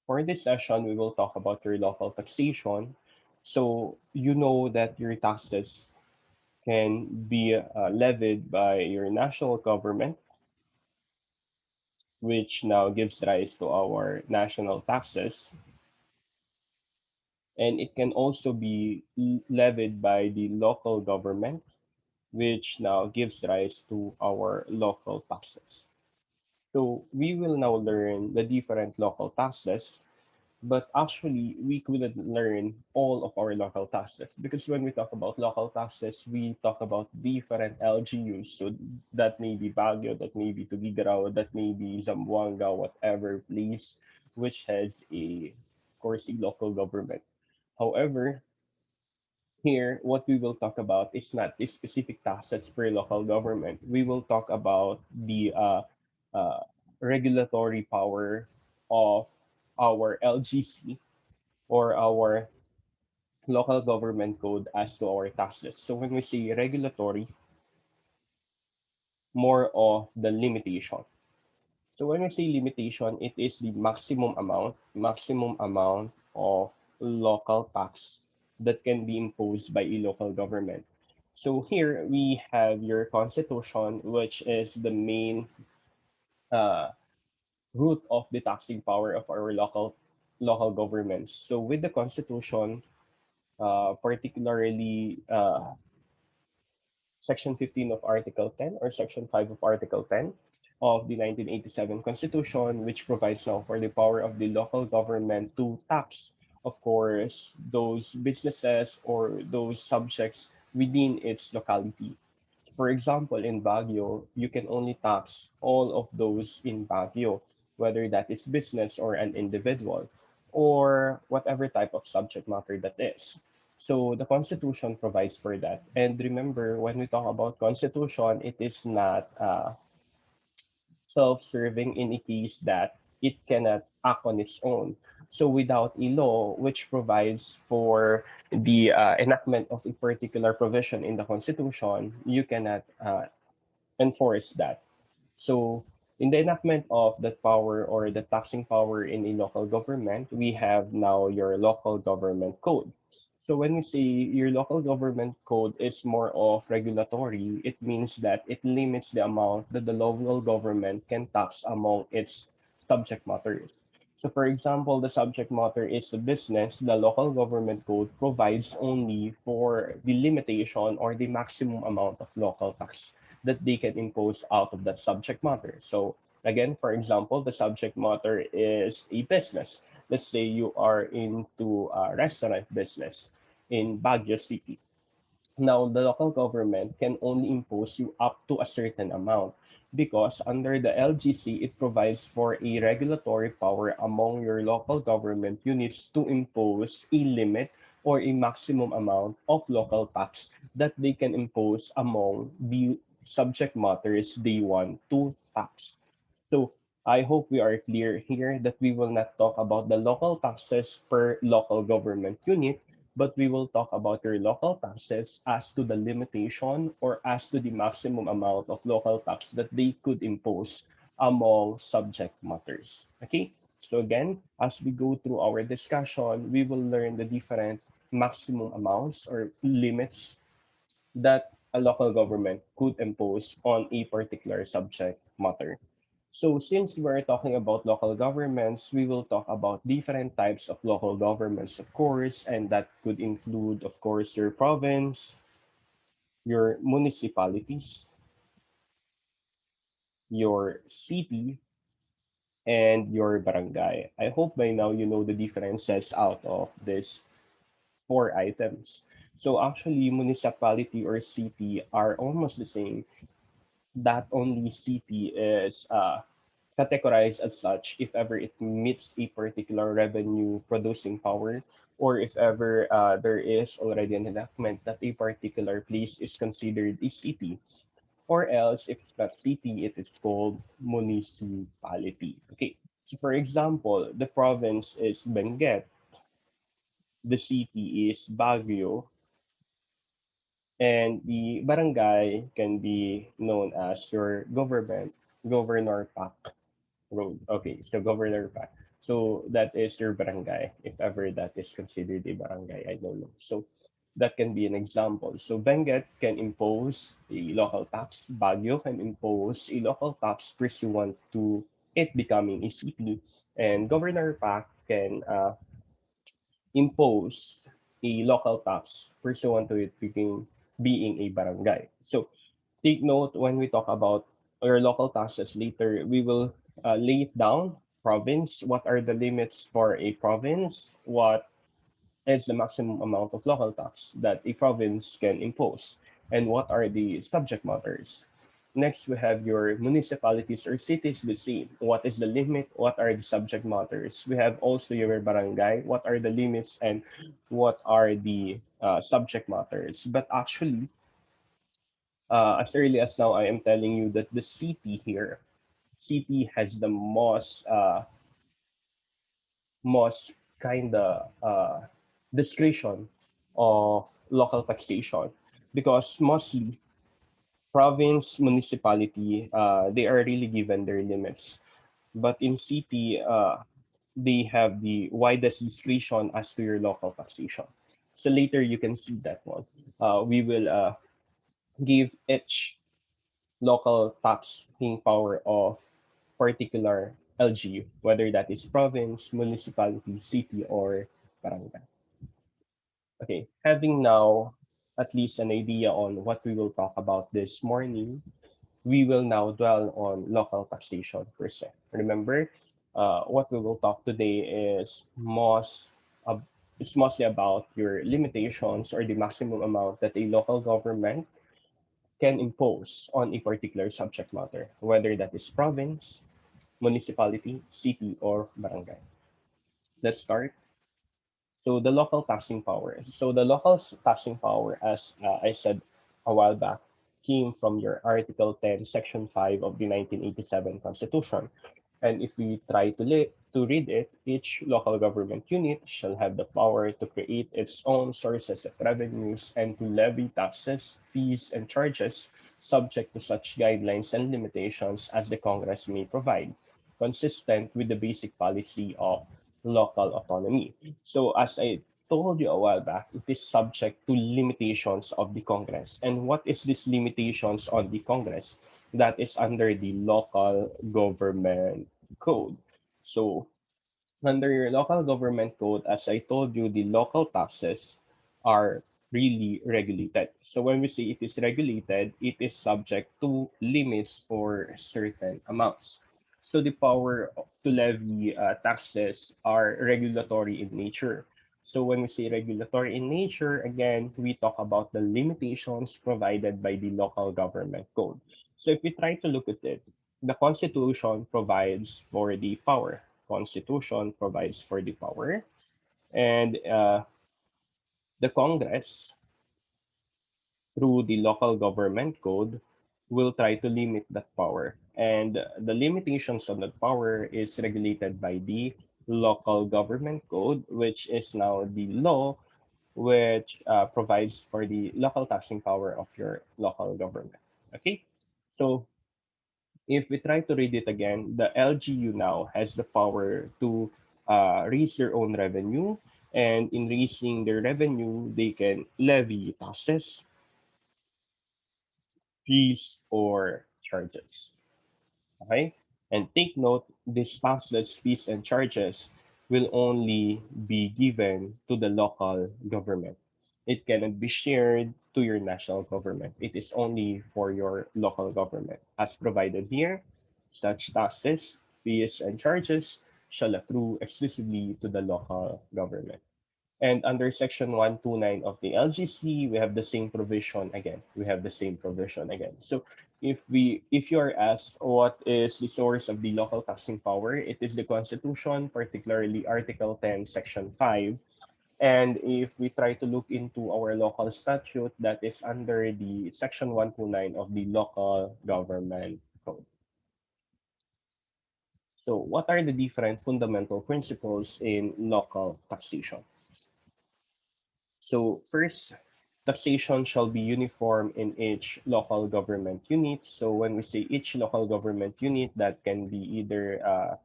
For this session, we will talk about your local taxation. So you know that your taxes can be levied by your national government, which now gives rise to our national taxes. And it can also be levied by the local government, which now gives rise to our local taxes. So we will now learn the different local taxes, but actually we couldn't learn all of our local taxes because when we talk about local taxes, we talk about different LGUs. So that may be Baguio, that may be Tugigaraw, that may be Zamboanga, whatever place which has of course, a local government. However, here, what we will talk about is not the specific taxes per local government. We will talk about the uh, regulatory power of our LGC or our local government code as to our taxes. So when we say regulatory, more of the limitation. So when we say limitation, it is the maximum amount of local tax that can be imposed by a local government. So here we have your constitution, which is the main uh, root of the taxing power of our local governments. So with the constitution, particularly Section 15 of Article 10 or Section 5 of Article 10 of the 1987 Constitution, which provides now for the power of the local government to tax, of course, those businesses or those subjects within its locality. For example, in Baguio, you can only tax all of those in Baguio, whether that is business or an individual, or whatever type of subject matter that is. So the Constitution provides for that. And remember, when we talk about Constitution, it is not self-serving in a case that it cannot act on its own. So without a law which provides for the enactment of a particular provision in the Constitution, you cannot enforce that. So in the enactment of that power or the taxing power in a local government, we have now your local government code. So when we say your local government code is more of regulatory, it means that it limits the amount that the local government can tax among its subject matters. So for example, the subject matter is the business, the local government code provides only for the limitation or the maximum amount of local tax that they can impose out of that subject matter. So again, for example, the subject matter is a business. Let's say you are into a restaurant business in Baguio City. Now, the local government can only impose you up to a certain amount because under the LGC, it provides for a regulatory power among your local government units to impose a limit or a maximum amount of local tax that they can impose among the subject matters they want to tax. So I hope we are clear here that we will not talk about the local taxes per local government unit, but we will talk about your local taxes as to the limitation or as to the maximum amount of local tax that they could impose among subject matters. Okay? So again, as we go through our discussion, we will learn the different maximum amounts or limits that a local government could impose on a particular subject matter. So since we're talking about local governments, we will talk about different types of local governments, of course, and that could include, of course, your province, your municipalities, your city, and your barangay. I hope by now you know the differences out of these four items. So actually, municipality or city are almost the same. That only city is categorized as such if ever it meets a particular revenue producing power or if ever there is already an enactment that a particular place is considered a city or else if it's not city it is called municipality. Okay, so for example, the province is Benguet, the city is Baguio, and the barangay can be known as your governor pack road. Okay, so Governor Pack. So that is your barangay, if ever that is considered a barangay, I don't know. So that can be an example. So Benguet can impose a local tax, Baguio can impose a local tax pursuant to it becoming a city, and Governor Pac can impose a local tax pursuant to it being a barangay. So take note when we talk about our local taxes later, we will lay it down. Province, what are the limits for a province? What is the maximum amount of local tax that a province can impose? And what are the subject matters? Next, we have your municipalities or cities the same. What is the limit? What are the subject matters? We have also your barangay. What are the limits and what are the subject matters? But actually, as early as now, I am telling you that the city here, city has the most kind of discretion of local taxation because mostly province municipality they are really given their limits, but in city they have the widest discretion as to your local taxation. So later you can see that one. We will give each local taxing power of particular LGU, whether that is province, municipality, city, or barangay. Okay, having now at least an idea on what we will talk about this morning, we will now dwell on local taxation per se. Remember, what we will talk today is it's mostly about your limitations or the maximum amount that a local government can impose on a particular subject matter, whether that is province, municipality, city, or barangay. Let's start. So the local taxing power. So the local taxing power, as I said a while back, came from your Article 10, Section 5 of the 1987 Constitution. And if we try to read it, each local government unit shall have the power to create its own sources of revenues and to levy taxes, fees, and charges subject to such guidelines and limitations as the Congress may provide, consistent with the basic policy of local autonomy. So as I told you a while back, it is subject to limitations of the Congress. And what is this limitations on the Congress? That is under the local government code. So under your local government code, as I told you, the local taxes are really regulated. So when we say it is regulated, it is subject to limits or certain amounts. So the power to levy taxes are regulatory in nature. So when we say regulatory in nature, again, we talk about the limitations provided by the local government code. So if we try to look at it, the Constitution provides for the power. Constitution provides for the power, and the Congress, through the local government code, will try to limit that power. And the limitations on that power is regulated by the local government code, which is now the law which provides for the local taxing power of your local government. Okay, so if we try to read it again, the LGU now has the power to raise their own revenue. And in raising their revenue, they can levy taxes, fees, or charges. Okay? And take note, these taxes, fees, and charges will only be given to the local government. It cannot be shared to your national government. It is only for your local government. As provided here, such taxes, fees, and charges shall accrue exclusively to the local government. And under Section 129 of the LGC, we have the same provision again. We have the same provision again. So if you are asked what is the source of the local taxing power, it is the Constitution, particularly Article 10, Section 5. And if we try to look into our local statute, that is under the Section 129 of the Local Government Code. So what are the different fundamental principles in local taxation? So first, taxation shall be uniform in each local government unit. So when we say each local government unit, that can be either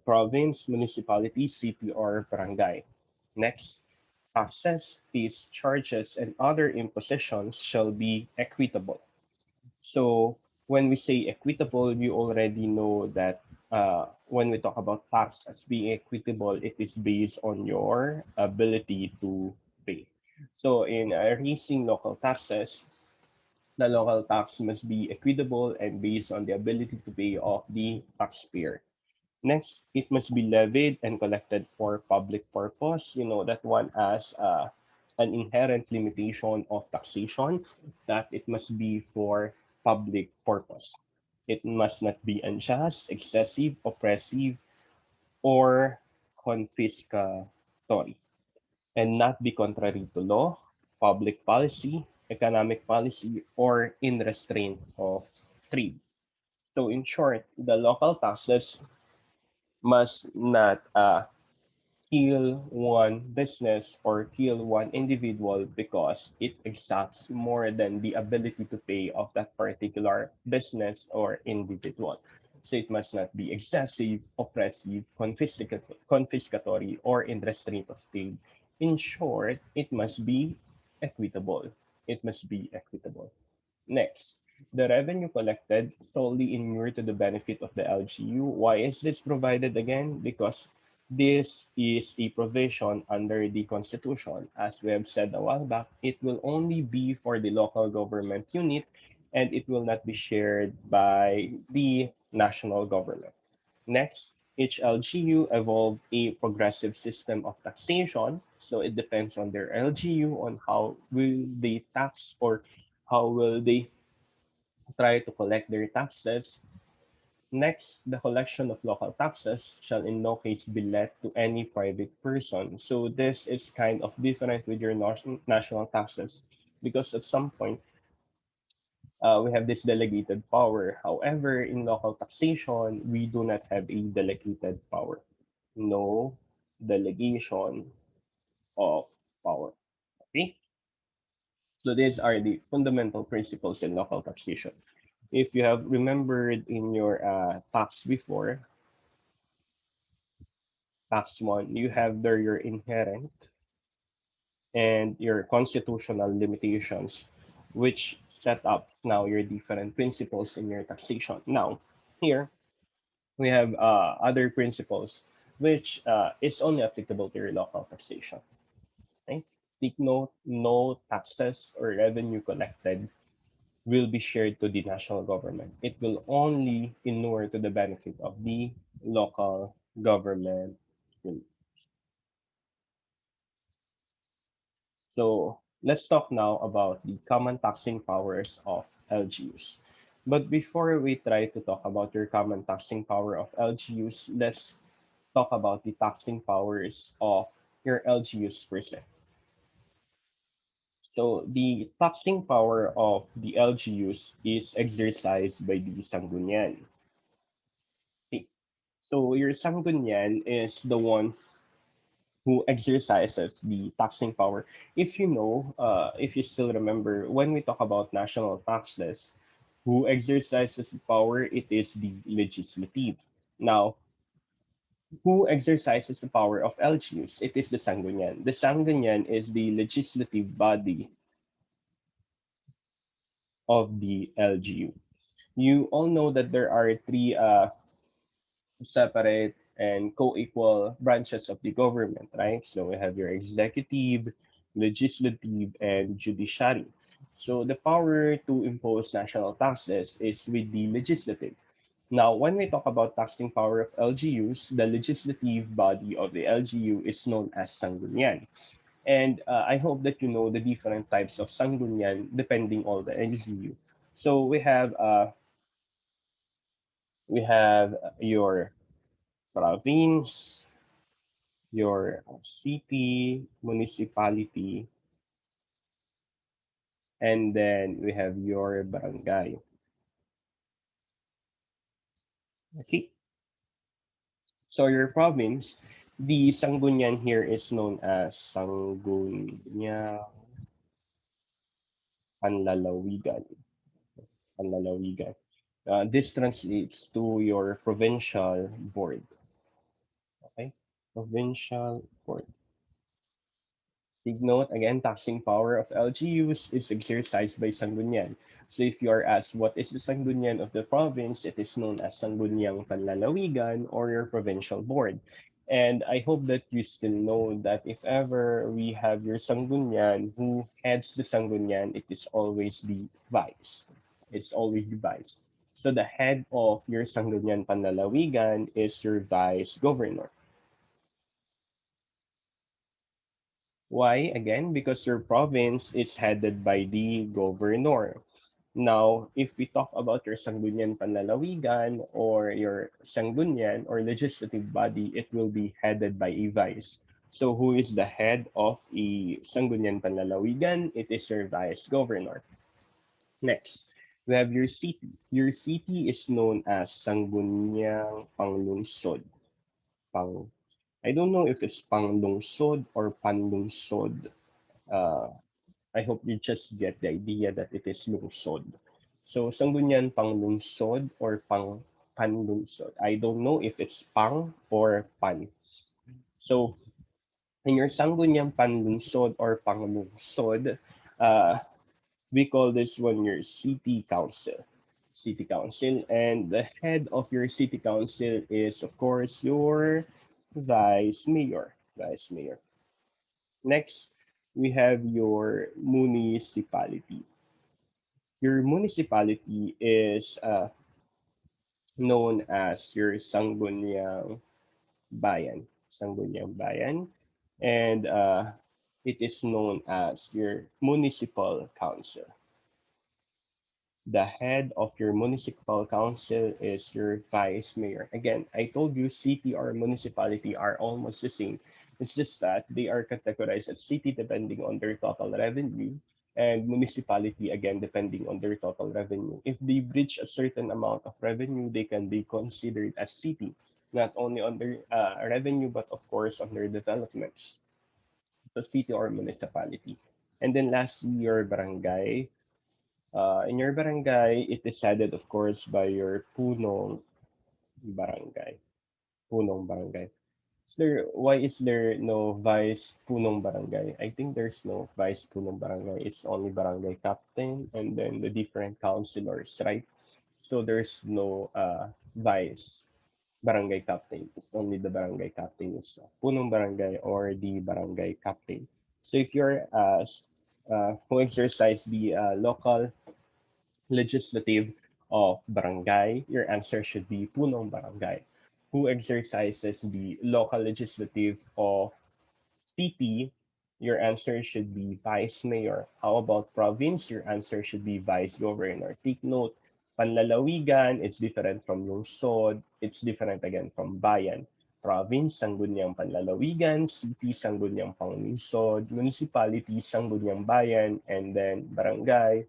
province, municipality, city, or barangay. Next, taxes, fees, charges, and other impositions shall be equitable. So when we say equitable, you already know that when we talk about tax as being equitable, it is based on your ability to pay. So in raising local taxes, the local tax must be equitable and based on the ability to pay of the taxpayer. Next, it must be levied and collected for public purpose. You know that one as an inherent limitation of taxation, that it must be for public purpose. It must not be unjust, excessive, oppressive, or confiscatory, and not be contrary to law, public policy, economic policy, or in restraint of trade. So in short, the local taxes must not kill one business or kill one individual because it exacts more than the ability to pay of that particular business or individual. So it must not be excessive, oppressive, confiscatory, or in restraint of trade. In short, it must be equitable. It must be equitable. Next, the revenue collected solely inure to the benefit of the LGU. Why is this provided again? Because this is a provision under the Constitution. As we have said a while back, it will only be for the local government unit and it will not be shared by the national government. Next, each LGU evolved a progressive system of taxation. So it depends on their LGU on how will they tax or how will they try to collect their taxes. Next, the collection of local taxes shall in no case be let to any private person. So this is kind of different with your national taxes because at some point we have this delegated power. However, in local taxation, we do not have a delegated power. No delegation of power. Okay? So these are the fundamental principles in local taxation. If you have remembered in your tax before, tax one, you have there your inherent and your constitutional limitations, which set up now your different principles in your taxation. Now, here we have other principles which is only applicable to your local taxation. Right? Take note, no taxes or revenue collected will be shared to the national government. It will only inure to the benefit of the local government. So let's talk now about the common taxing powers of LGUs. But before we try to talk about your common taxing power of LGUs, let's talk about the taxing powers of your LGUs per se. So the taxing power of the LGUs is exercised by the Sanggunian. Okay. So your Sanggunian is the one who exercises the taxing power. If you know, if you still remember, when we talk about national taxes, who exercises the power, it is the legislative. Now, who exercises the power of LGUs? It is the Sanggunian. The Sanggunian is the legislative body of the LGU. You all know that there are three separate and co-equal branches of the government, right? So we have your executive, legislative, and judiciary. So the power to impose national taxes is with the legislative. Now, when we talk about taxing power of LGUs, the legislative body of the LGU is known as Sanggunian. And I hope that you know the different types of Sanggunian depending on the LGU. So we have your province, your city, municipality, and then we have your barangay. Okay, so your province, the Sangguniang here is known as Sangguniang Panlalawigan. Panlalawigan. This translates to your provincial board. Okay. Provincial court. Take note again, taxing power of LGUs is exercised by Sangguniang. So if you are asked what is the Sangguniang of the province, it is known as Sangguniang Panlalawigan or your provincial board. And I hope that you still know that if ever we have your Sangguniang who heads the Sangguniang, it is always the vice. It's always the vice. So the head of your Sangguniang Panlalawigan is your vice governor. Why? Again, because your province is headed by the governor. Now, if we talk about your Sangguniang Panlalawigan or your Sangguniang or legislative body, it will be headed by a vice. So who is the head of a Sangguniang Panlalawigan? It is your vice governor. Next, we have your city. Your city is known as Sangguniang Panglungsod. Pang, I don't know if it's Panglungsod or Panlungsod. Uh, I hope you just get the idea that it is lungsod. So, Sangguniang Panglungsod or Panlungsod. I don't know if it's pang or pan. So, in your Sangguniang Panlungsod or Panglungsod, uh, we call this one your city council. City council. And the head of your city council is, of course, your vice mayor. Vice mayor. Next, we have your municipality. Your municipality is known as your Sangguniang Bayan. Sangguniang Bayan. And it is known as your municipal council. The head of your municipal council is your vice mayor. Again, I told you city or municipality are almost the same. It's just that they are categorized as city depending on their total revenue and municipality again depending on their total revenue. If they reach a certain amount of revenue, they can be considered as city, not only on their revenue but of course on their developments. So city or municipality. And then lastly, your barangay. In your barangay, it is headed, of course, by your barangay. Punong barangay. Why is there no vice punong barangay? I think there's no vice punong barangay. It's only barangay captain and then the different councilors, right? So there's no vice barangay captain. It's only the barangay captain itself. Punong barangay or the barangay captain. So if you're who exercise the local legislative of barangay, your answer should be punong barangay. Who exercises the local legislative of PP, your answer should be vice mayor. How about province? Your answer should be vice governor. Take note, panlalawigan is different from lungsod. It's different again from bayan. Province, Sangguniang Panlalawigan, city, Sangguniang Panglungsod, municipality, Sangguniang Bayan, and then barangay,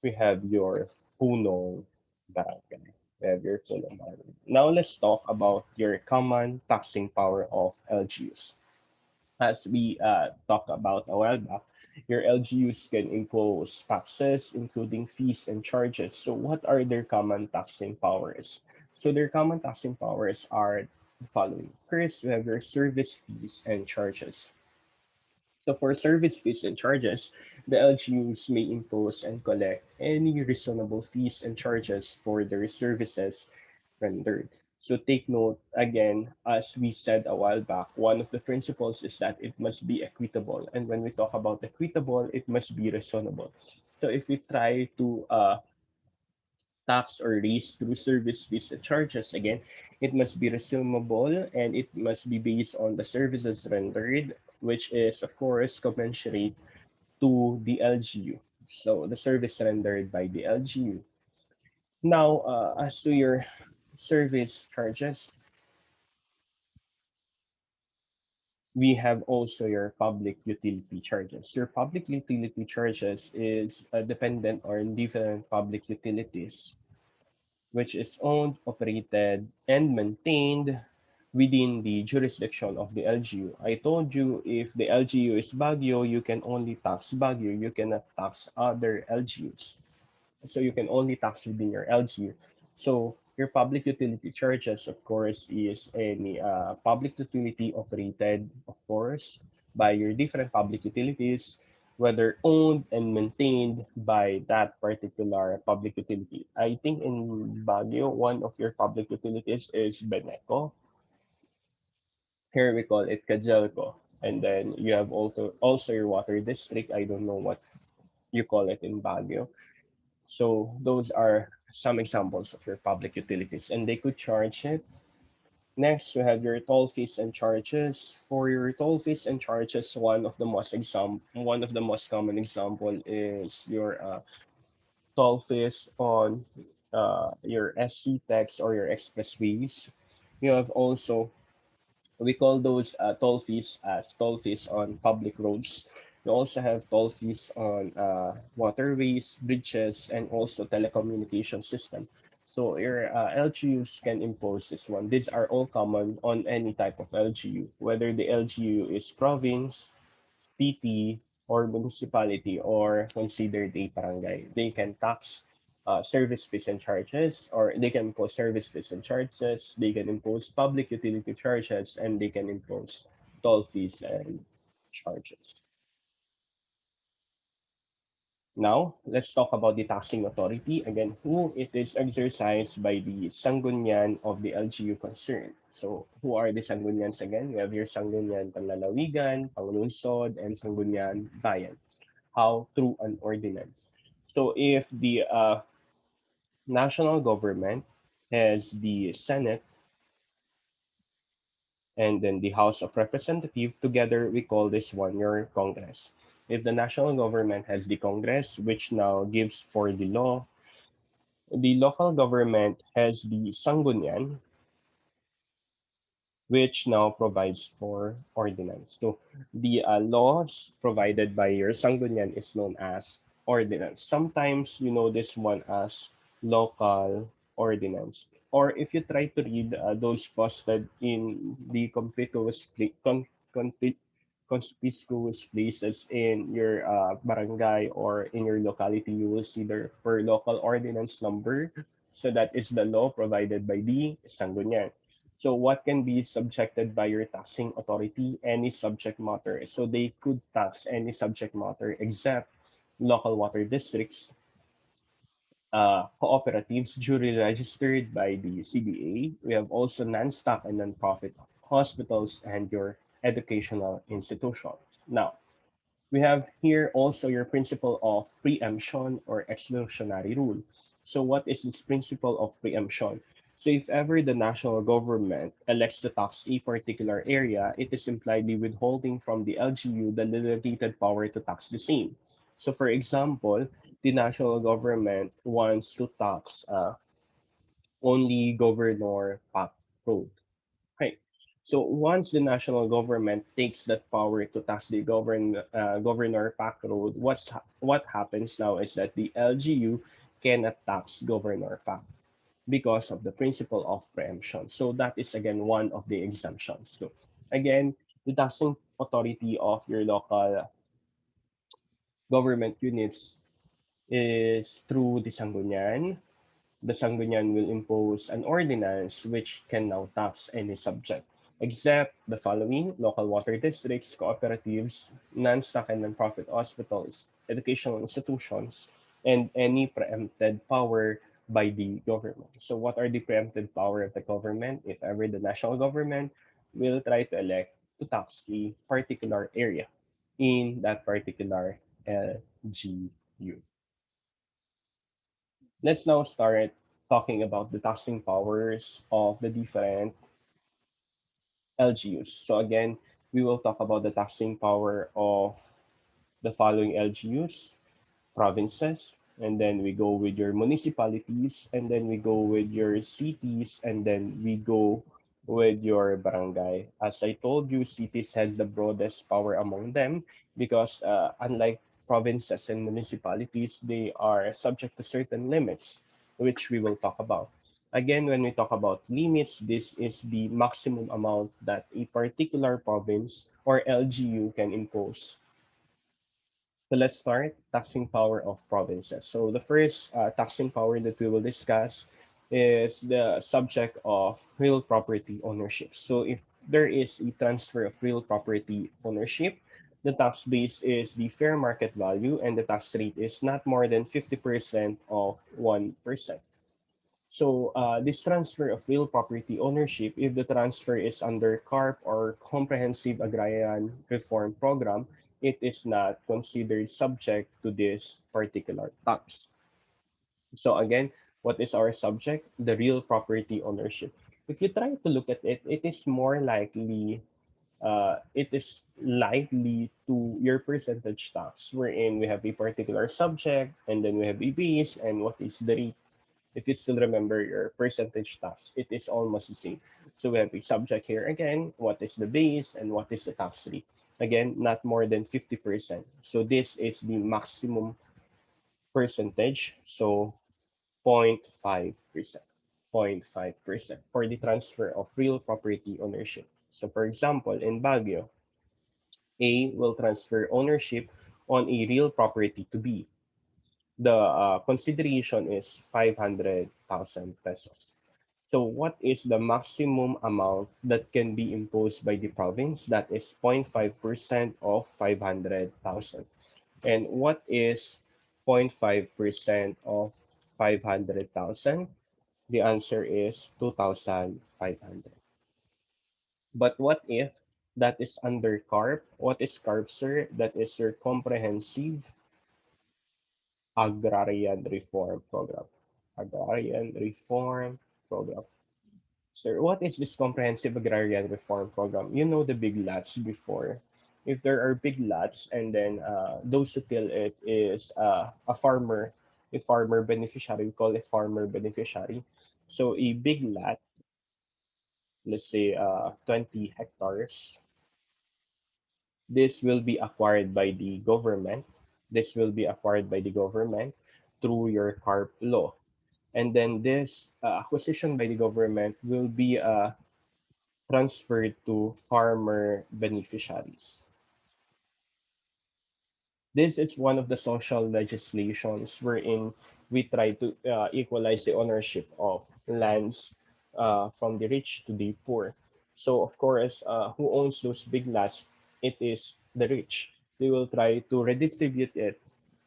we have your punong barangay. We have your punong barangay. Now let's talk about your common taxing power of LGUs. As we talked about a while back, your LGUs can impose taxes, including fees and charges. So what are their common taxing powers? So their common taxing powers are the following. First, we have your service fees and charges. So for service fees and charges, the LGUs may impose and collect any reasonable fees and charges for their services rendered. So take note again, as we said a while back, one of the principles is that it must be equitable. And when we talk about equitable, it must be reasonable. So if we try to tax or raise through service fees and charges, again, it must be reasonable and it must be based on the services rendered, which is, of course, commensurate to the LGU. So the service rendered by the LGU. Now, as to your service charges, we have also your public utility charges. Your public utility charges is dependent on different public utilities which is owned, operated, and maintained within the jurisdiction of the LGU. I told you if the LGU is Baguio, you can only tax Baguio. You cannot tax other LGUs. So you can only tax within your LGU. So Your public utility charges, of course, is any public utility operated, of course, by your different public utilities, whether owned and maintained by that particular public utility. I think in Baguio, one of your public utilities is Beneco. Here we call it Cajelco. And then you have also your water district. I don't know what you call it in Baguio. So those are some examples of your public utilities, and they could charge it. Next, you have your toll fees and charges. For your toll fees and charges, one of the most common example is your toll fees on your SC tax or your expressways. You have also, we call those toll fees as toll fees on public roads. We also have toll fees on waterways, bridges, and also telecommunication system. So your LGUs can impose this one. These are all common on any type of LGU, whether the LGU is province, city, or municipality, or considered a barangay. They can tax service fees and charges, or they can impose service fees and charges, they can impose public utility charges, and they can impose toll fees and charges. Now, let's talk about the taxing authority. Again, who it is exercised by the Sanggunian of the LGU concerned. So, who are the Sanggunians again? We have here Sanggunian Panlalawigan, Panglungsod, and Sanggunian Bayan. How? Through an ordinance. So, if the national government has the Senate and then the House of Representatives, together we call this one your Congress. If the national government has the Congress, which now gives for the law, the local government has the Sanggunian, which now provides for ordinance. So the laws provided by your Sanggunian is known as ordinance. Sometimes you know this one as local ordinance. Or if you try to read those posted in the conspicuous places in your barangay or in your locality, you will see their per local ordinance number. So that is the law provided by the Sanggunian. So what can be subjected by your taxing authority? Any subject matter. So they could tax any subject matter except local water districts, cooperatives duly registered by the CBA. We have also non-stock and non-profit hospitals and your educational institutions. Now, we have here also your principle of preemption or exclusionary rule. So what is this principle of preemption? So if ever the national government elects to tax a particular area, it is impliedly withholding from the LGU the delegated power to tax the same. So for example, the national government wants to tax only Governor Pak Road. Right. So once the national government takes that power to tax the Governor Pack Road, what happens now is that the LGU cannot tax Governor Pack because of the principle of preemption. So that is again one of the exemptions. So again, the taxing authority of your local government units is through the Sanggunian. The Sanggunian will impose an ordinance which can now tax any subject, except the following: local water districts, cooperatives, non-stock and non-profit hospitals, educational institutions, and any preempted power by the government. So what are the preempted power of the government? If ever the national government will try to elect to tax a particular area in that particular LGU. Let's now start talking about the taxing powers of the different LGUs. So again, we will talk about the taxing power of the following LGUs: provinces, and then we go with your municipalities, and then we go with your cities, and then we go with your barangay. As I told you, cities has the broadest power among them because unlike provinces and municipalities, they are subject to certain limits, which we will talk about. Again, when we talk about limits, this is the maximum amount that a particular province or LGU can impose. So let's start taxing power of provinces. So the first taxing power that we will discuss is the subject of real property ownership. So if there is a transfer of real property ownership, the tax base is the fair market value and the tax rate is not more than 50% of 1%. So this transfer of real property ownership, if the transfer is under CARP or Comprehensive Agrarian Reform Program, it is not considered subject to this particular tax. So again, what is our subject? The real property ownership. If you try to look at it, it is likely to your percentage tax, wherein we have a particular subject and then we have a base and what is the rate. If you still remember your percentage tax, it is almost the same. So we have a subject here again, what is the base and what is the tax rate. Again, not more than 50%. So this is the maximum percentage. So 0.5%. 0.5% for the transfer of real property ownership. So for example, in Baguio, A will transfer ownership on a real property to B. The consideration is 500,000 pesos. So what is the maximum amount that can be imposed by the province? That is 0.5% of 500,000. And what is 0.5% of 500,000? The answer is 2,500. But what if that is under CARP? What is CARP, sir? That is your Comprehensive Agrarian Reform Program. Agrarian Reform Program. Sir, what is this Comprehensive Agrarian Reform Program? You know the big lots before. If there are big lots and then those who till it is a farmer beneficiary, we call it farmer beneficiary. So a big lot, let's say 20 hectares, this will be acquired by the government. This will be acquired by the government through your CARP law. And then this acquisition by the government will be transferred to farmer beneficiaries. This is one of the social legislations wherein we try to equalize the ownership of lands from the rich to the poor. So, of course, who owns those big lots? It is the rich. They will try to redistribute it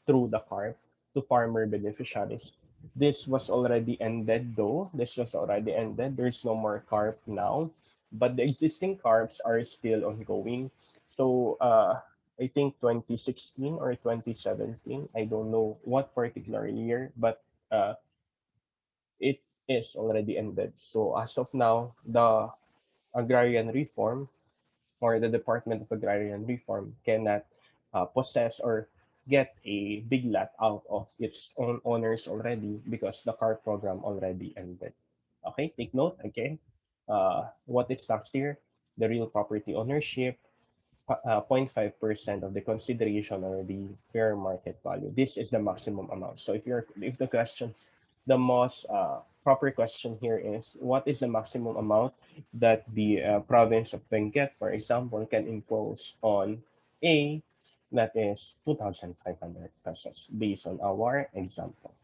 through the CARP to farmer beneficiaries. This was already ended though. This was already ended. There's no more CARP now, but the existing CARPs are still ongoing. So I think 2016 or 2017, I don't know what particular year, but uh, it is already ended. So as of now, the agrarian reform or the Department of Agrarian Reform cannot possess or get a big lot out of its own owners already because the car program already ended. Okay, take note again. What is taxed here? The real property ownership, 0.5% of the consideration or the fair market value. This is the maximum amount. So if the question, the most proper question here is what is the maximum amount that the province of Benguet, for example, can impose on A, that is 2,500 pesos based on our example.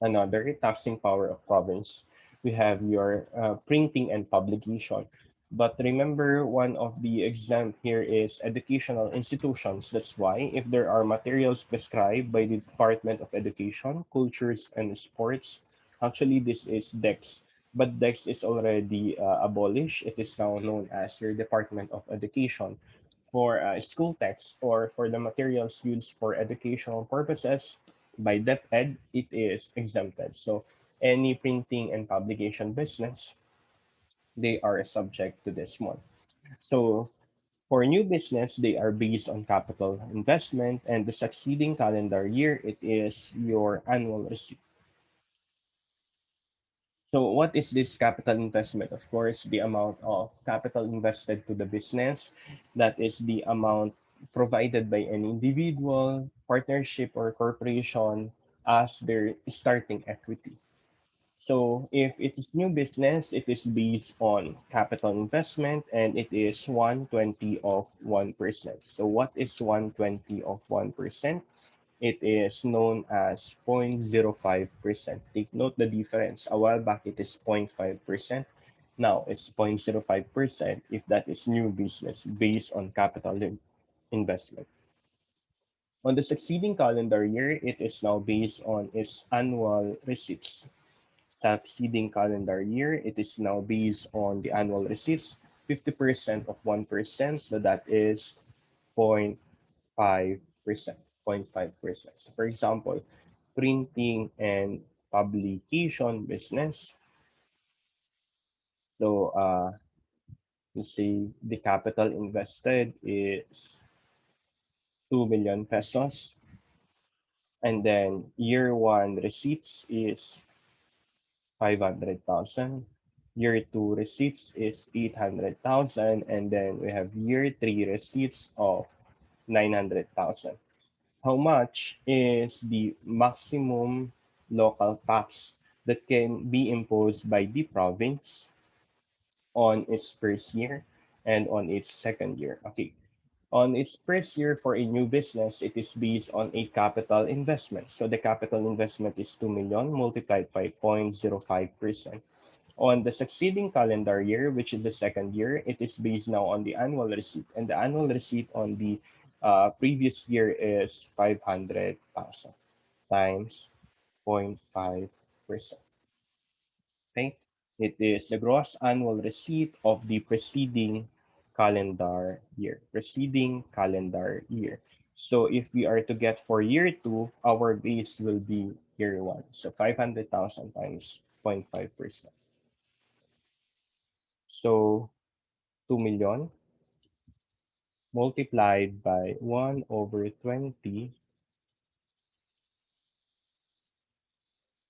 Another taxing power of province, we have your printing and publication. But remember, one of the exempt here is educational institutions. That's why if there are materials prescribed by the Department of Education, Cultures, and Sports, actually this is DEX. But DEX is already abolished. It is now known as your Department of Education for school texts or for the materials used for educational purposes by DepEd, it is exempted. So any printing and publication business, they are subject to this one. So for new business, they are based on capital investment and the succeeding calendar year, it is your annual receipt. So what is this capital investment? Of course, the amount of capital invested to the business. That is the amount provided by an individual, partnership, or corporation as their starting equity. So if it is new business, it is based on capital investment and it is 120 of 1%. So what is 120 of 1%? It is known as 0.05%. Take note the difference. A while back, it is 0.5%. Now it's 0.05% if that is new business based on capital investment. On the succeeding calendar year, it is now based on its annual receipts. Succeeding calendar year, it is now based on the annual receipts, 50% of 1%, so that is 0.5%, 0.5%. So for example, printing and publication business. So you see the capital invested is 2 million pesos. And then year one receipts is 500,000. Year two receipts is 800,000. And then we have year three receipts of 900,000. How much is the maximum local tax that can be imposed by the province on its first year and on its second year? Okay. On its first year for a new business, it is based on a capital investment. So the capital investment is 2 million multiplied by 0.05%. On the succeeding calendar year, which is the second year, it is based now on the annual receipt. And the annual receipt on the previous year is 500,000 times 0.5%. Okay? It is the gross annual receipt of the preceding calendar year. Preceding calendar year. So if we are to get for year two, our base will be year one. So 500,000 times 0.5%. So 2 million multiplied by 1 over 20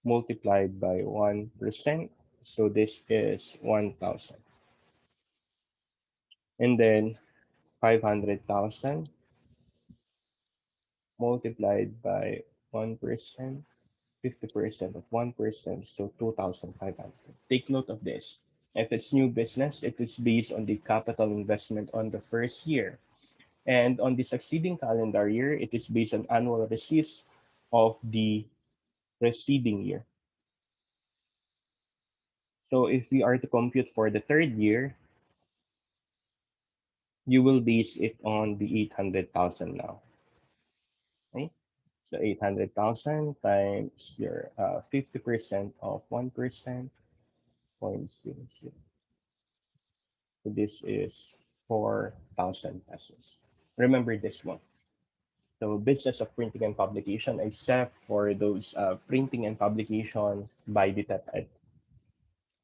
multiplied by 1%. So this is 1,000. And then 500,000 multiplied by 1%, 50% of 1%, so 2,500. Take note of this. If it's new business, it is based on the capital investment on the first year. And on the succeeding calendar year, it is based on annual receipts of the preceding year. So if we are to compute for the third year, you will base it on the 800,000 now. Okay? So 800,000 times your 50% of 1%, 0.00. So this is 4,000 pesos. Remember this one. So business of printing and publication, except for those printing and publication by the TEPED.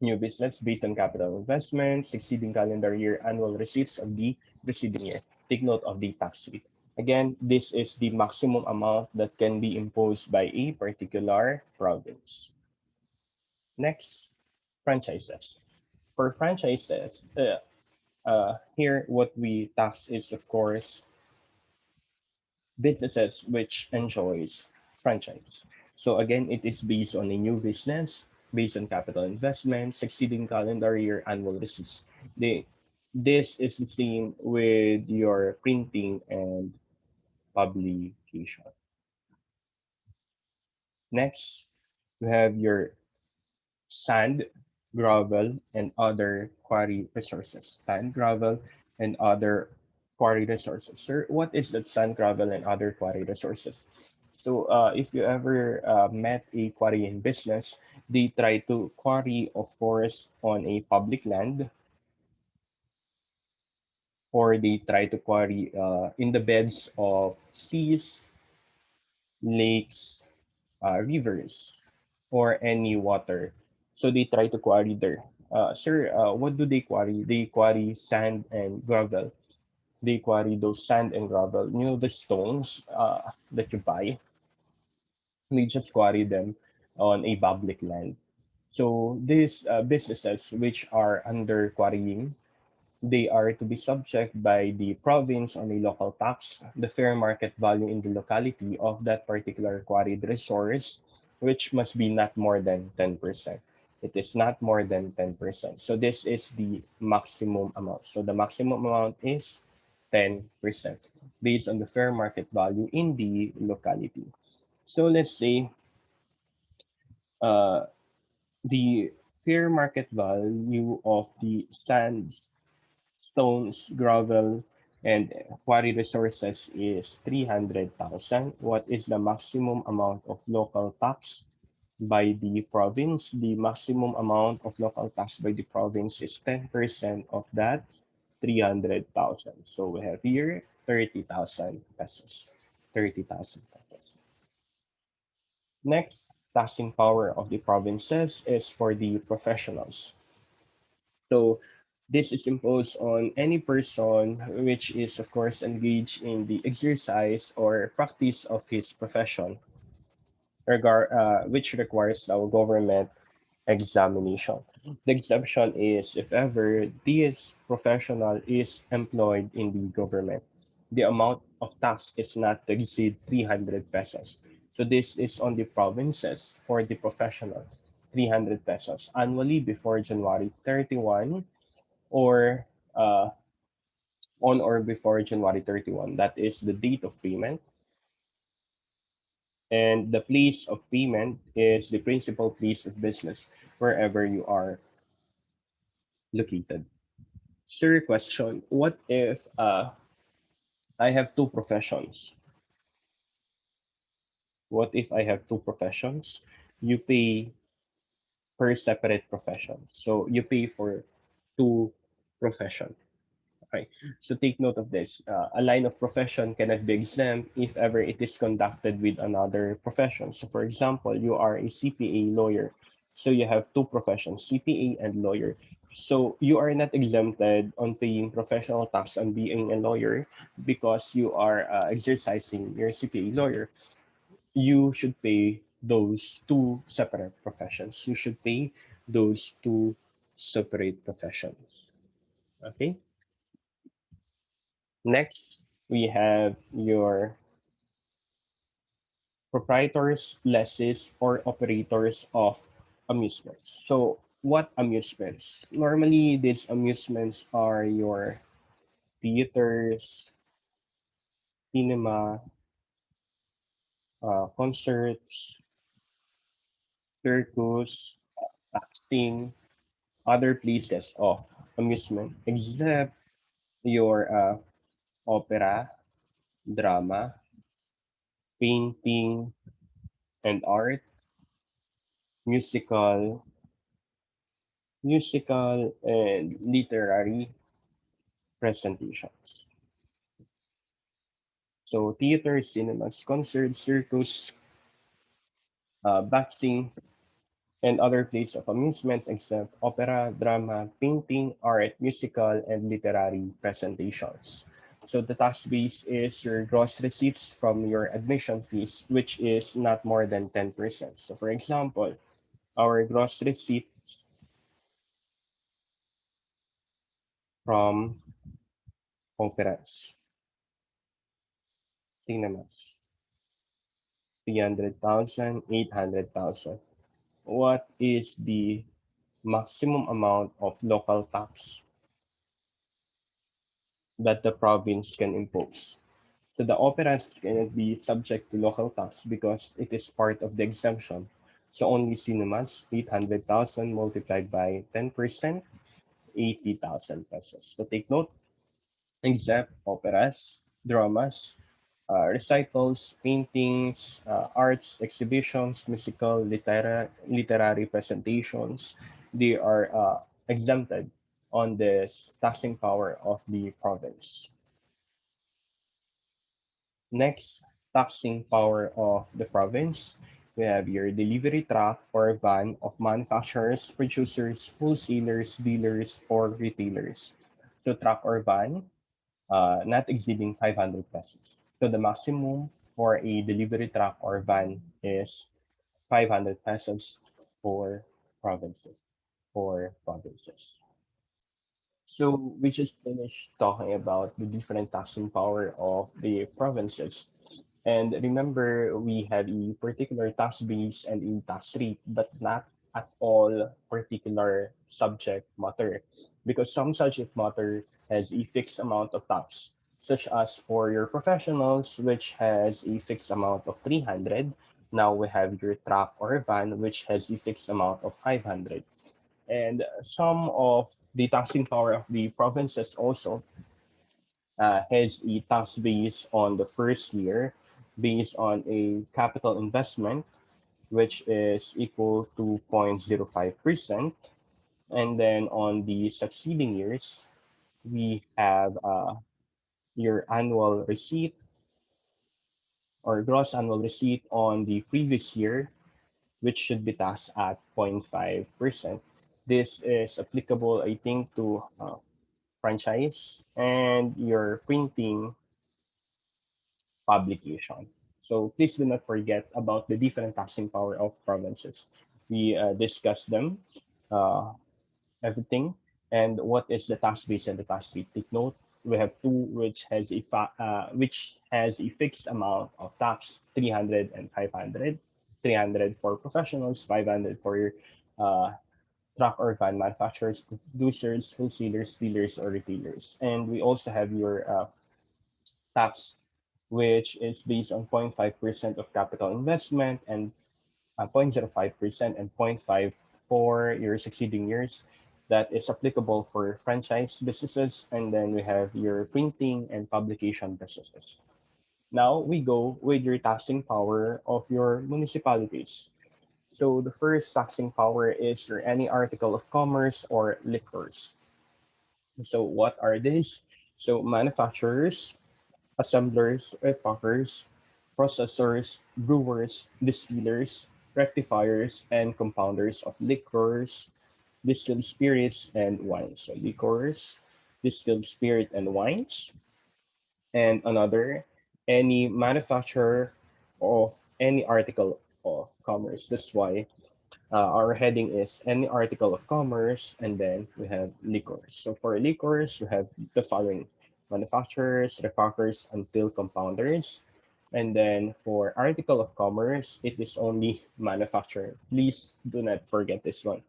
New business based on capital investment, succeeding calendar year annual receipts of the preceding year. Take note of the tax rate. Again, this is the maximum amount that can be imposed by a particular province. Next, franchises. For franchises, here what we tax is, of course, businesses which enjoys franchise. So again, it is based on a new business, based on capital investment, succeeding calendar year annual receipts. This is the same with your printing and publication. Next, you have your sand, gravel, and other quarry resources. Sand, gravel, and other quarry resources. Sir, what is the sand, gravel, and other quarry resources? So if you ever met a quarrying business, they try to quarry, of course, on a public land, or they try to quarry in the beds of seas, lakes, rivers, or any water. So they try to quarry there. Sir, what do they quarry? They quarry sand and gravel. They quarry those sand and gravel. You know the stones that you buy. They just quarry them on a public land. So these businesses which are under quarrying, they are to be subject by the province on a local tax, the fair market value in the locality of that particular quarried resource, which must be not more than 10%. It is not more than 10%. So this is the maximum amount. So the maximum amount is 10% based on the fair market value in the locality. So let's say uh, the fair market value of the sands, stones, gravel, and quarry resources is 300,000. What is the maximum amount of local tax by the province? The maximum amount of local tax by the province is 10% of that 300,000. So we have here 30,000 pesos. 30,000 pesos. Next, taxing power of the provinces is for the professionals. So this is imposed on any person which is, of course, engaged in the exercise or practice of his profession, which requires our government examination. The exemption is if ever this professional is employed in the government. The amount of tax is not to exceed 300 pesos. So this is on the provinces for the professional, 300 pesos annually before January 31 or uh, on or before January 31. That is the date of payment. And the place of payment is the principal place of business wherever you are located. Sir, question. What if I have two professions? What if I have two professions? You pay per separate profession. So you pay for two professions. Okay. So take note of this. A line of profession cannot be exempt if ever it is conducted with another profession. So for example, you are a CPA lawyer. So you have two professions, CPA and lawyer. So you are not exempted on paying professional tax on being a lawyer because you are exercising your CPA lawyer. You should pay those two separate professions. You should pay those two separate professions. Okay. Next, we have your proprietors, lessees, or operators of amusements. So, what amusements? Normally, these amusements are your theaters, cinema, concerts, circus, acting, other places of amusement, except your opera, drama, painting and art, musical, and literary presentations. So theater, cinemas, concerts, circus, boxing, and other places of amusements except opera, drama, painting, art, musical, and literary presentations. So the tax base is your gross receipts from your admission fees, which is not more than 10%. So for example, our gross receipt from operas, cinemas, 300,000, 800,000. What is the maximum amount of local tax that the province can impose? So the operas cannot be subject to local tax because it is part of the exemption. So only cinemas, 800,000 multiplied by 10%, 80,000 pesos. So take note, except operas, dramas, recitals, paintings, arts exhibitions, musical, literary presentations. They are exempted on this taxing power of the province. Next, taxing power of the province. We have your delivery truck or van of manufacturers, producers, wholesalers, dealers, or retailers. So truck or van, not exceeding 500 pesos. So the maximum for a delivery truck or van is 500 pesos for provinces. For provinces. So we just finished talking about the different taxing power of the provinces. And remember, we have a particular tax base and a tax rate, but not at all particular subject matter, because some subject matter has a fixed amount of tax. such as for your professionals, which has a fixed amount of 300. Now we have your truck or van, which has a fixed amount of 500. And some of the taxing power of the provinces also has a tax base on the first year based on a capital investment, which is equal to 0.05%. And then on the succeeding years, we have your annual receipt or gross annual receipt on the previous year, which should be taxed at 0.5%. This is applicable, I think, to franchise and your printing publication. So please do not forget about the different taxing power of provinces. We discussed them, uh, everything, and what is the tax base and the tax rate. Take note, we have two which has a fixed amount of tax, 300 and 500. 300 for professionals, 500 for your uh, truck or van manufacturers, producers, wholesalers, dealers, or retailers. And we also have your tax, which is based on 0.5% of capital investment and 0.05% and zero point 0.5 for your succeeding years. That is applicable for franchise businesses. And then we have your printing and publication businesses. Now we go with your taxing power of your municipalities. So the first taxing power is your any article of commerce or liquors. So what are these? So manufacturers, assemblers, packers, processors, brewers, distillers, rectifiers, and compounders of liquors, distilled spirits, and wines. So liquors, distilled spirit, and wines. And another, any manufacturer of any article of commerce. That's why our heading is any article of commerce, and then we have liquors. So for liquors, you have the following: manufacturers, repackers, until compounders. And then for article of commerce, it is only manufacturer. Please do not forget this one.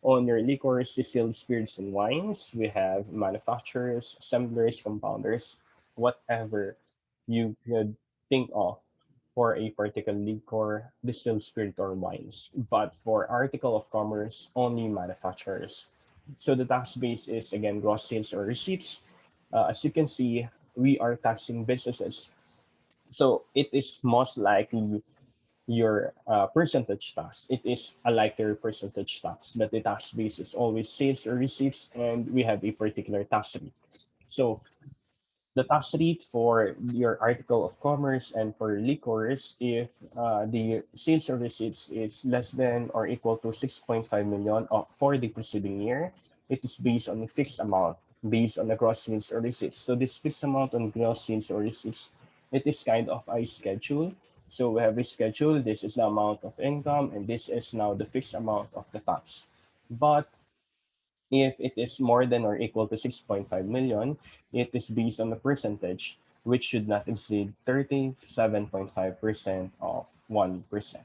On your liquors, distilled spirits, and wines, we have manufacturers, assemblers, compounders, whatever you could think of for a particular liquor, distilled spirit, or wines. But for article of commerce, only manufacturers. So the tax base is again gross sales or receipts. As you can see, we are taxing businesses. So it is most likely your percentage tax. It is a lighter percentage tax, but the tax base is always sales or receipts, and we have a particular tax rate. So the tax rate for your article of commerce and for liquors, if the sales or receipts is less than or equal to 6.5 million for the preceding year, it is based on a fixed amount based on the gross sales or receipts. So this fixed amount on gross sales or receipts, it is kind of a schedule. So we have a schedule. This is the amount of income, and this is now the fixed amount of the tax. But if it is more than or equal to 6.5 million, it is based on the percentage, which should not exceed 37.5% of 1%.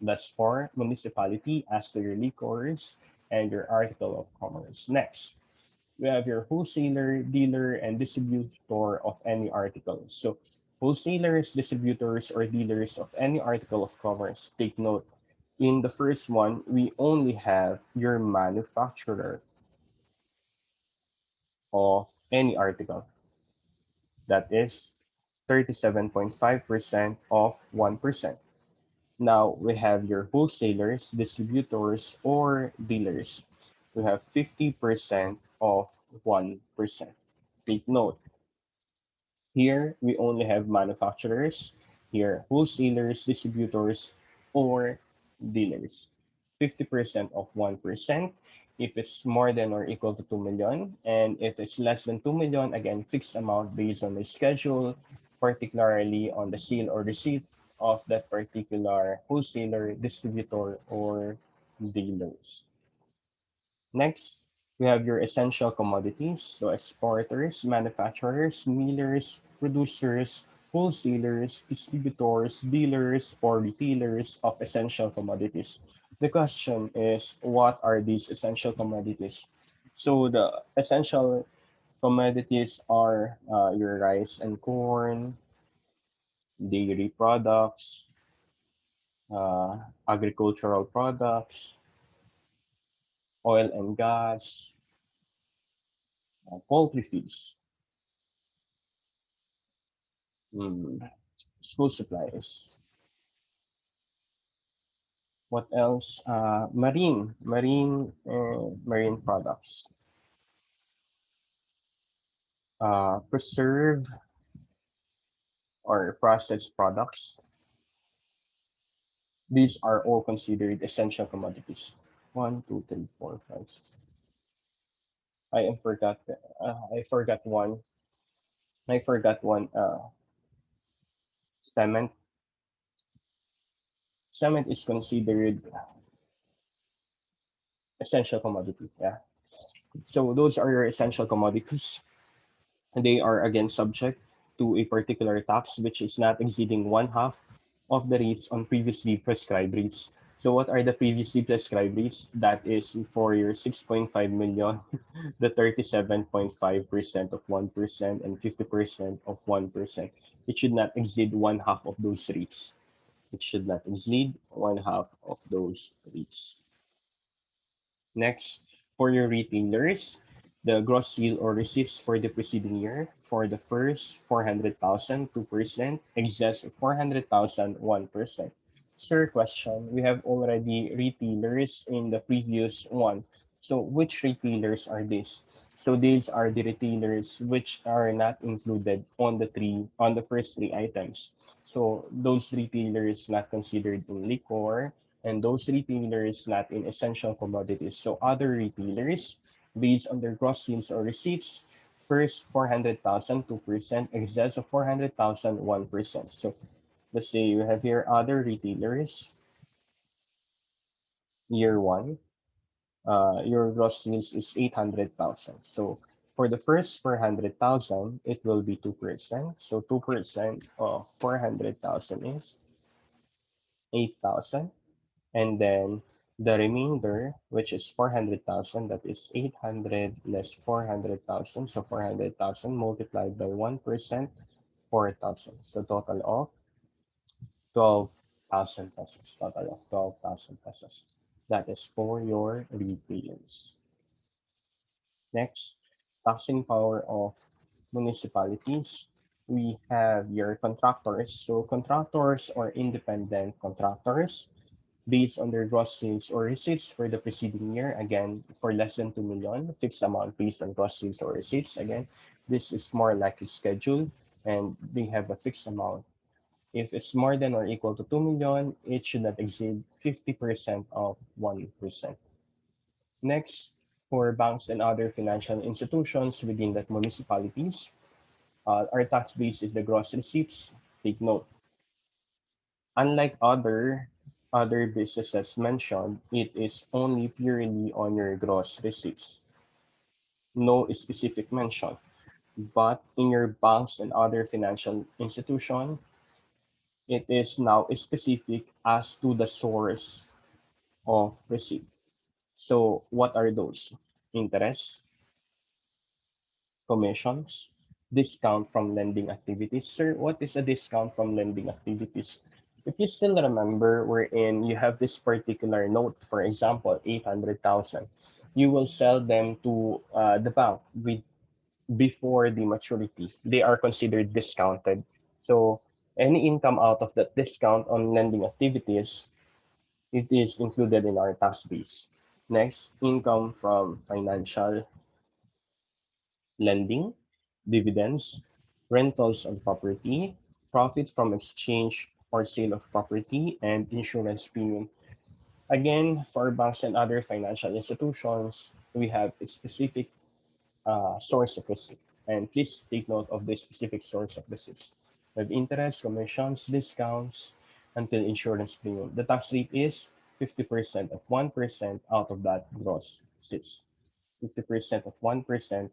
That's for municipality as to your liquors and your article of commerce. Next, we have your wholesaler, dealer, and distributor of any article. So wholesalers, distributors, or dealers of any article of commerce, take note. In the first one, we only have your manufacturer of any article. That is 37.5% of 1%. Now we have your wholesalers, distributors, or dealers. We have 50% of 1%. Take note, here we only have manufacturers, here wholesalers, distributors, or dealers. 50% of 1% if it's more than or equal to 2 million. And if it's less than 2 million, again, fixed amount based on the schedule, particularly on the sale or receipt of that particular wholesaler, distributor, or dealers. Next, we have your essential commodities. So exporters, manufacturers, millers, producers, wholesalers, distributors, dealers, or retailers of essential commodities. The question is, what are these essential commodities? So the essential Commodities are your rice and corn, dairy products, uh, agricultural products, oil and gas, poultry feeds, mm, school supplies. What else? Marine products, preserved or processed products. These are all considered essential commodities. One, two, three, four, five, six. I forgot. I forgot one. I forgot one. Cement. Cement is considered essential commodity. Yeah. So those are your essential commodities. They are again subject to a particular tax which is not exceeding one half of the rates on previously prescribed rates. So what are the previously prescribed rates? That is for your 6.5 million, the 37.5% of 1% and 50% of 1%. It should not exceed one half of those rates. It should not exceed one half of those rates. Next, for your retailers, the gross sale or receipts for the preceding year for the first 400,000, 2%, excess of 400,000, 1%. Sir, question, we have already retailers in the previous one. So which retailers are these? So these are the retailers which are not included on the first three items. So those retailers not considered in liquor, and those retailers not in essential commodities. So other retailers, based on their gross sales or receipts, first 400,000, 2%, excess of 400,000, 1%. So let's say you have here other retailers, year one, your gross sales is 800,000. So for the first 400,000, it will be 2%. So 2% of 400,000 is 8,000. And then the remainder, which is 400,000, that is 800 less 400,000. So 400,000 multiplied by 1%, 4,000. So total of 12,000 pesos. Total of 12,000 pesos. That is for your retailers. Next, taxing power of municipalities. We have your contractors. So contractors or independent contractors based on their gross sales or receipts for the preceding year. Again, for less than 2 million, fixed amount based on gross sales or receipts. Again, this is more like a schedule and they have a fixed amount. If it's more than or equal to 2 million, it should not exceed 50% of 1%. Next, for banks and other financial institutions within that municipalities, our tax base is the gross receipts. Take note, unlike other businesses mentioned, it is only purely on your gross receipts. No specific mention. But in your banks and other financial institution, it is now specific as to the source of receipt. So what are those? Interest, commissions, discount from lending activities. Sir, what is a discount from lending activities? If you still remember wherein you have this particular note, for example, 800,000, you will sell them to the bank with before the maturity. They are considered discounted. So any income out of that discount on lending activities, it is included in our tax base. Next, income from financial lending, dividends, rentals on property, profit from exchange or sale of property, and insurance premium. Again, for banks and other financial institutions, we have a specific source of receipt. And please take note of the specific source of receipts. We have interest, commissions, discounts, until insurance premium. The tax rate is 50% of 1% out of that gross receipts. 50% of 1%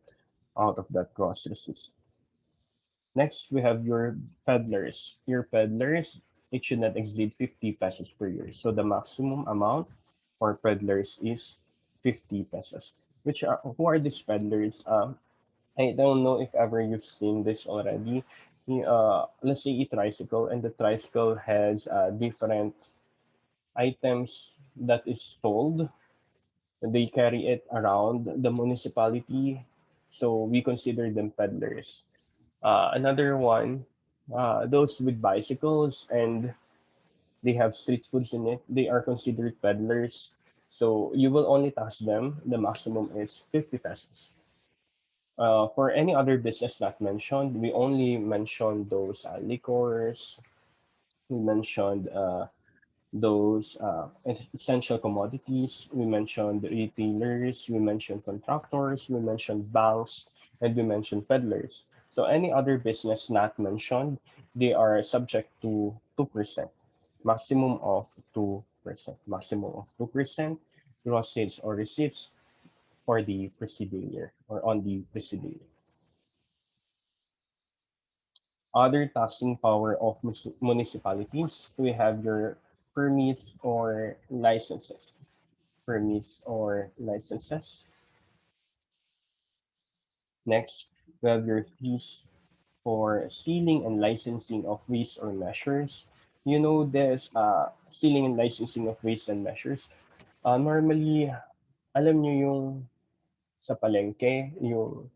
out of that gross receipts. Next, we have your peddlers. Your peddlers, it should not exceed 50 pesos per year. So the maximum amount for peddlers is 50 pesos. Who are these peddlers? I don't know if ever you've seen this already. Let's say a tricycle, and the tricycle has different items that is sold. They carry it around the municipality, so we consider them peddlers. Another one, those with bicycles and they have street foods in it, they are considered peddlers. So you will only tax them. The maximum is 50 pesos. For any other business not mentioned, we only mentioned those liquors. We mentioned those essential commodities. We mentioned retailers. We mentioned contractors. We mentioned banks, and we mentioned peddlers. So any other business not mentioned, they are subject to 2%, maximum of 2%, maximum of 2% gross sales or receipts for the preceding year or on the preceding year. Other taxing power of municipalities, we have your permits or licenses. Permits or licenses. Next, we have your fees for sealing and licensing of weights or measures. You know, there's sealing and licensing of weights and measures. Normally, alam nyo yung sa palengke, yung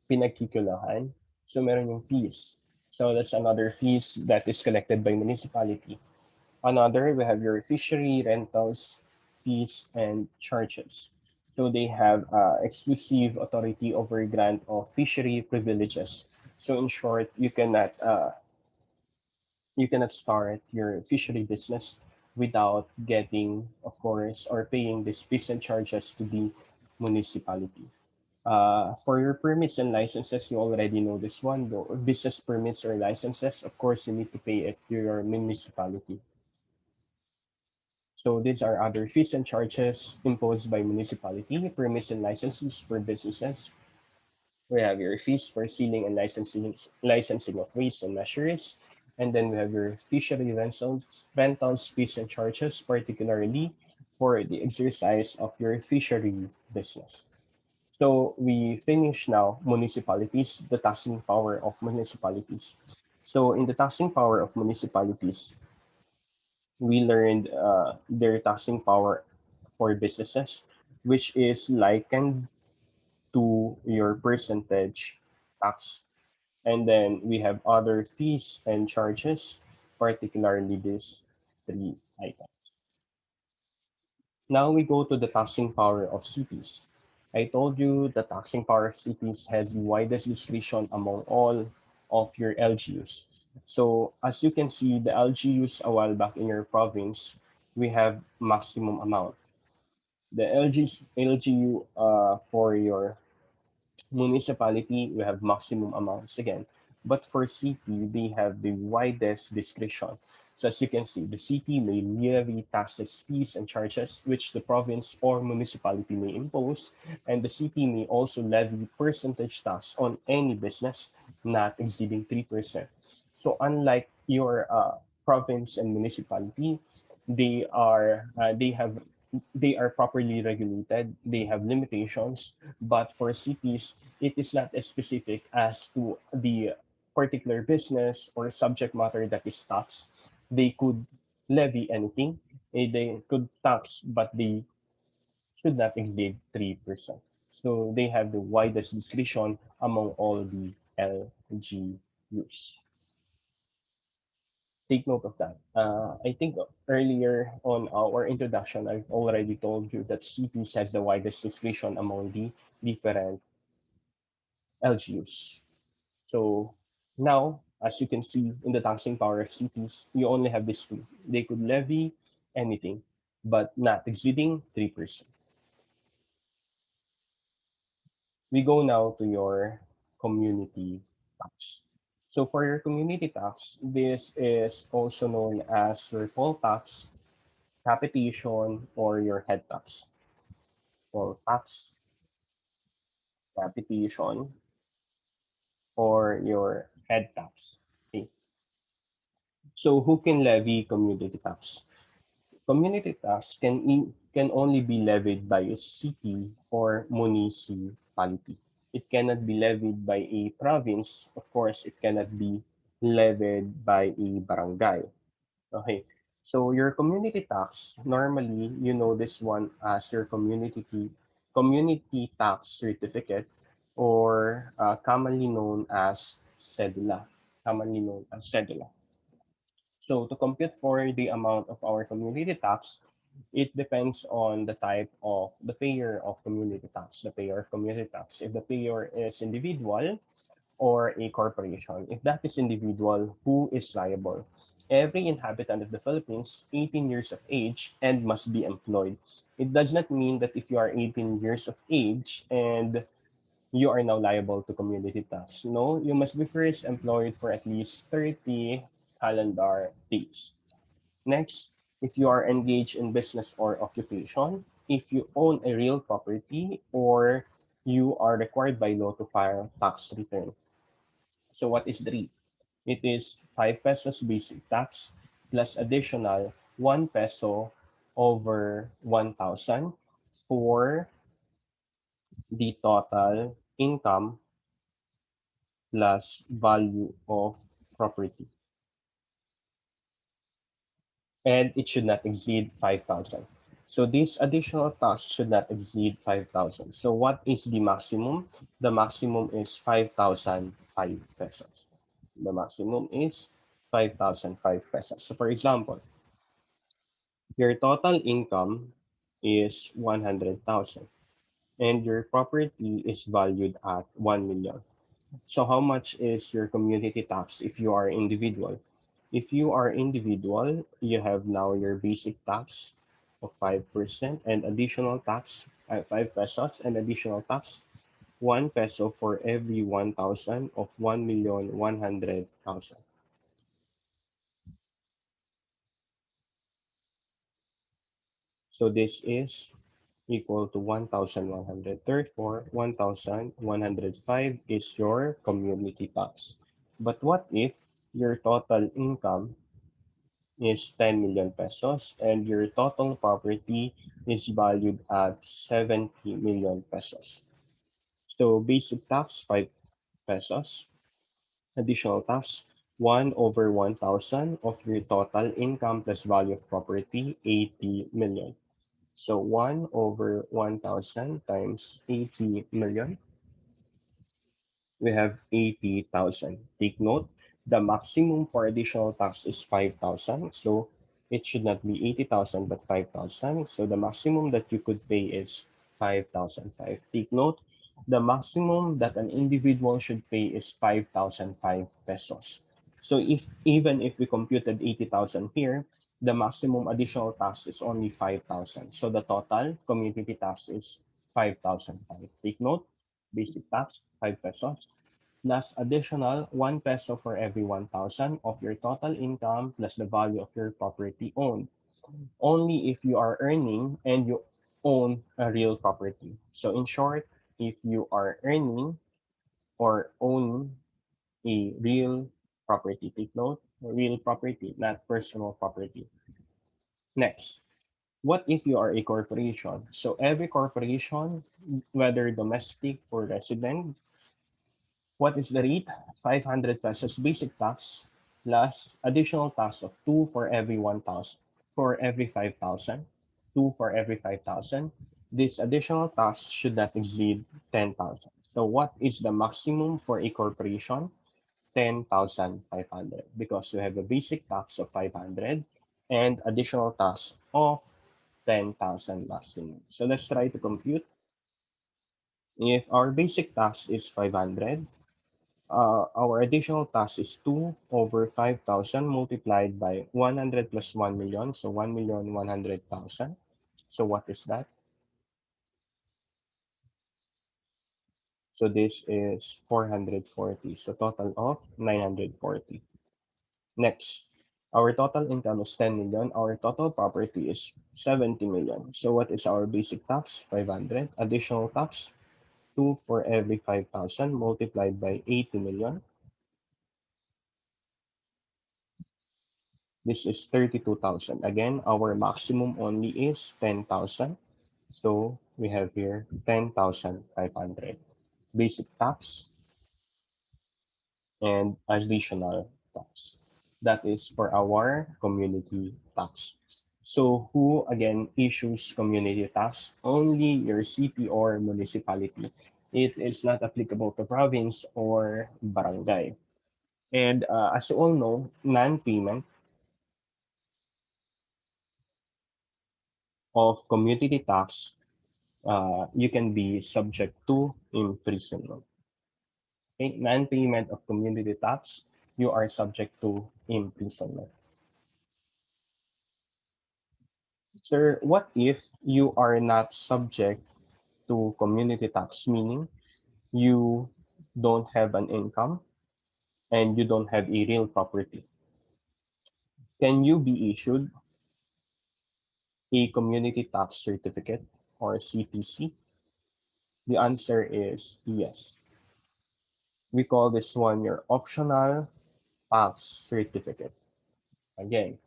pinagkikulahan. So, meron yung fees. So, that's another fees that is collected by municipality. Another, we have your fishery rentals, fees, and charges. So they have exclusive authority over grant of fishery privileges. So in short, you cannot start your fishery business without getting, of course, or paying these fees and charges to the municipality. For your permits and licenses, you already know this one. Though business permits or licenses, of course, you need to pay it to your municipality. So these are other fees and charges imposed by municipality, permits and licenses for businesses. We have your fees for sealing and licensing of weights and measures. And then we have your fishery rentals, fees and charges, particularly for the exercise of your fishery business. So we finish now municipalities, the taxing power of municipalities. So in the taxing power of municipalities, we learned their taxing power for businesses, which is likened to your percentage tax. And then we have other fees and charges, particularly these three items. Now we go to the taxing power of cities. I told you the taxing power of cities has the widest distribution among all of your LGUs. So as you can see, the LGUs a while back in your province, we have maximum amount. The LGU for your municipality, we have maximum amounts again. But for city, they have the widest discretion. So as you can see, the city may levy taxes, fees, and charges which the province or municipality may impose, and the city may also levy percentage tax on any business not exceeding 3%. So unlike your province and municipality, they are properly regulated. They have limitations, but for cities, it is not as specific as to the particular business or subject matter that is taxed. They could levy anything. They could tax, but they should not exceed 3%. So they have the widest discretion among all the LGUs. Take note of that. I think earlier on our introduction, I've already told you that cities has the widest discretion among the different LGUs. So now, as you can see in the taxing power of cities, you only have these two. They could levy anything, but not exceeding 3%. We go now to your community tax. So for your community tax, this is also known as your poll tax, capitation, or your head tax. Poll tax, capitation, or your head tax. Okay. So who can levy community tax? Community tax can only be levied by a city or municipality. It cannot be levied by a province. Of course, it cannot be levied by a barangay. Okay. So your community tax, normally you know this one as your community tax certificate, or commonly known as cedula. Commonly known as cedula. So to compute for the amount of our community tax, it depends on the type of the payer of community tax, the payer of community tax. If the payer is individual or a corporation, if that is individual, who is liable? Every inhabitant of the Philippines, 18 years of age and must be employed. It does not mean that if you are 18 years of age and you are now liable to community tax. No, you must be first employed for at least 30 calendar days. Next, if you are engaged in business or occupation, if you own a real property, or you are required by law to file tax return. So what is the rate? It is 5 pesos basic tax plus additional 1 peso over 1,000 for the total income plus value of property. And it should not exceed 5,000. So this additional tax should not exceed 5,000. So what is the maximum? The maximum is 5,005 pesos. The maximum is 5,005 pesos. So for example, your total income is 100,000 and your property is valued at 1 million. So how much is your community tax if you are individual? If you are individual, you have now your basic tax of 5% and additional tax, 5 pesos and additional tax, 1 peso for every 1,000 of 1,100,000. So this is equal to 1,100. Therefore, 1,105 is your community tax. But what if your total income is 10 million pesos and your total property is valued at 70 million pesos? So basic tax 5 pesos, additional tax 1 over 1,000 of your total income plus value of property 80 million. So 1 over 1,000 times 80 million, we have 80,000. Take note, the maximum for additional tax is 5,000. So it should not be 80,000 but 5,000. So the maximum that you could pay is 5,005. Take note, the maximum that an individual should pay is 5,005 pesos. So if even if we computed 80,000 here, the maximum additional tax is only 5,000. So the total community tax is 5,005. Take note, basic tax 5 pesos plus additional 1 peso for every 1,000 of your total income plus the value of your property owned. Only if you are earning and you own a real property. So in short, if you are earning or own a real property, take note, real property, not personal property. Next, what if you are a corporation? So every corporation, whether domestic or resident, what is the rate? 500 pesos basic tax plus additional tax of 2 for every 1,000, for every 5,000, 2 for every 5,000. This additional tax should not exceed 10,000. So what is the maximum for a corporation? 10,500 because you have a basic tax of 500 and additional tax of 10,000 maximum. So let's try to compute. If our basic tax is 500, our additional tax is 2 over 5,000 multiplied by 100 plus 1 million, so 1,100,000. So what is that? So this is 440, so total of 940. Next, our total income is 10 million. Our total property is 70 million. So what is our basic tax? 500. Additional tax, 2 for every 5,000 multiplied by 80 million. This is 32,000. Again, our maximum only is 10,000. So we have here 10,500. basic tax, and additional tax. That is for our community tax. So who again issues community tax? Only your city or municipality. It is not applicable to province or barangay. And as you all know, non-payment of community tax, you can be subject to imprisonment. Okay? Non-payment of community tax, you are subject to imprisonment. Sir, what if you are not subject to community tax, meaning you don't have an income and you don't have a real property? Can you be issued a community tax certificate or CTC? The answer is yes. We call this one your optional tax certificate. Again,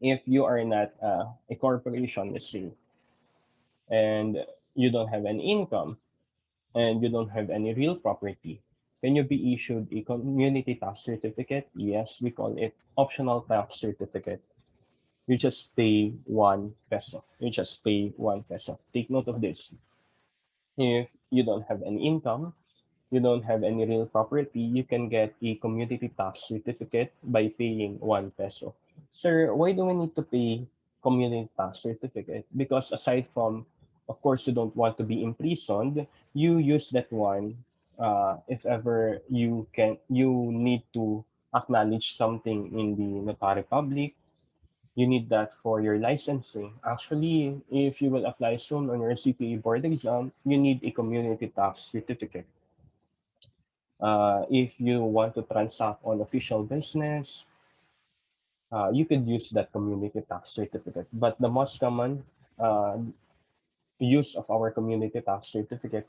if you are not a corporation, let's say, and you don't have any income and you don't have any real property, can you be issued a community tax certificate? Yes, we call it optional tax certificate. You just pay 1 peso. You just pay 1 peso. Take note of this. If you don't have any income, you don't have any real property, you can get a community tax certificate by paying 1 peso. Sir, why do we need to pay community tax certificate? Because aside from, of course, you don't want to be imprisoned, you use that one if ever you need to acknowledge something in the notary public. You need that for your licensing. Actually, if you will apply soon on your CPA board exam, you need a community tax certificate. If you want to transact on official business, you could use that community tax certificate. But the most common uh, use of our community tax certificate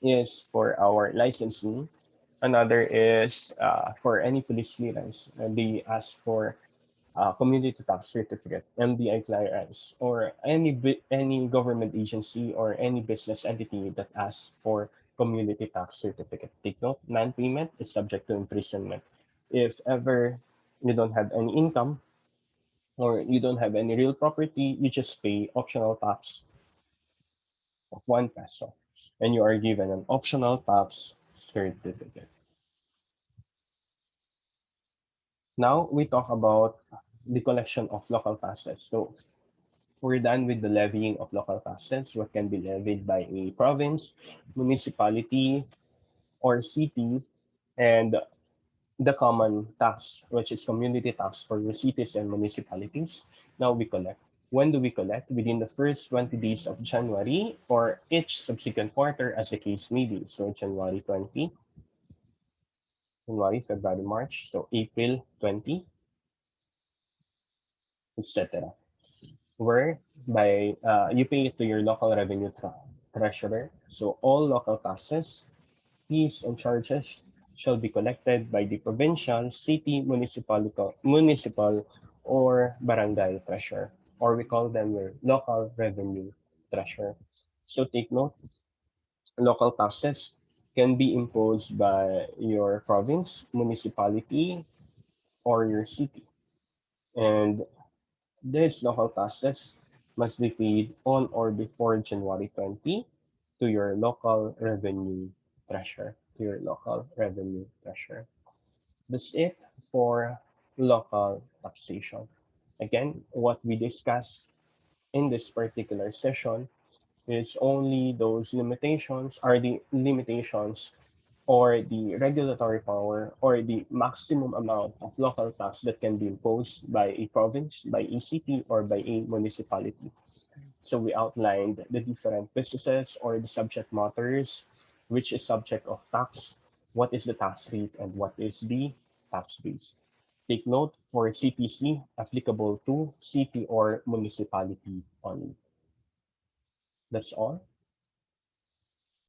is for our licensing. Another is for any police clearance. They ask for community tax certificate, MDI clearance, or any government agency or any business entity that asks for community tax certificate. Take note, non-payment is subject to imprisonment. If ever you don't have any income or you don't have any real property, you just pay optional tax of 1 peso and you are given an optional tax certificate. Now we talk about the collection of local taxes. So we're done with the levying of local taxes, what can be levied by a province, municipality, or city, and the common tax, which is community tax for the cities and municipalities. Now we collect. When do we collect? Within the first 20 days of January or each subsequent quarter as the case may be. So January 20, January, February, March, so April 20, etc. Where by you pay it to your local revenue treasurer. So all local taxes, fees, and charges shall be collected by the provincial, city, municipal, or barangay treasurer, or we call them your local revenue treasurer. So take note, local taxes can be imposed by your province, municipality, or your city. And these local taxes must be paid on or before January 20 to your local revenue treasurer. To your local revenue treasurer. That's it for local taxation. Again, what we discussed in this particular session is only those limitations are the limitations or the regulatory power or the maximum amount of local tax that can be imposed by a province, by a city, or by a municipality. So we outlined the different businesses or the subject matters, which is subject of tax, what is the tax rate, and what is the tax base. Take note for CPC, applicable to city or municipality only. That's all.